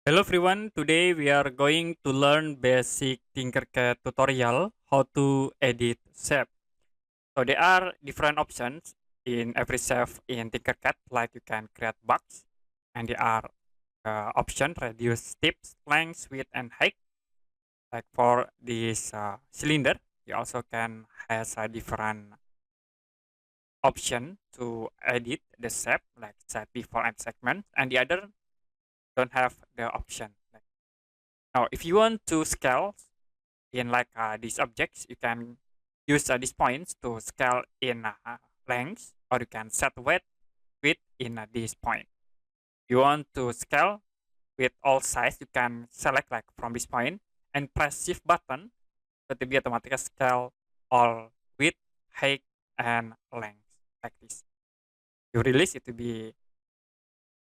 Hello everyone, today we are going to learn basic TinkerCAD tutorial how to edit shape. So there are different options in every shape in TinkerCAD, like you can create box, and there are options reduce tips, length, width, and height. Like for this cylinder, you also can has a different option to edit the shape, like set default and segment, and the other don't have the option. Now, if you want to scale in like these objects, you can use these points to scale in length, or you can set width in this point. You want to scale with all size, you can select like from this point and press shift button to be automatically scale all width, height, and length like this. You release it to be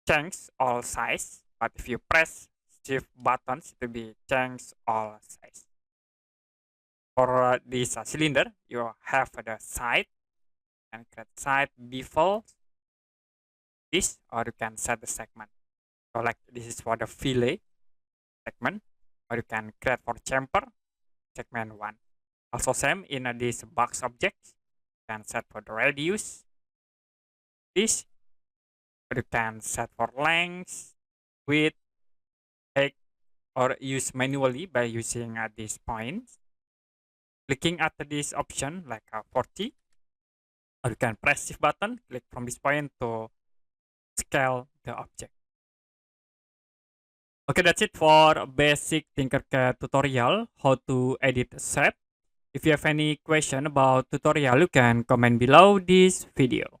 change all size, but if you press shift buttons, it will be change all size. For this cylinder, you have the side and create side default this, or you can set the segment. So like this is for the fillet segment, or you can create for chamfer segment 1. Also same in this box object, you can set for the radius this, or you can set for length, width, height, or use manually by using these points. Clicking at this option like 40, or you can press shift button, click from this point to scale the object. Okay, that's it for basic TinkerCAD tutorial, how to edit shape. If you have any question about tutorial, you can comment below this video.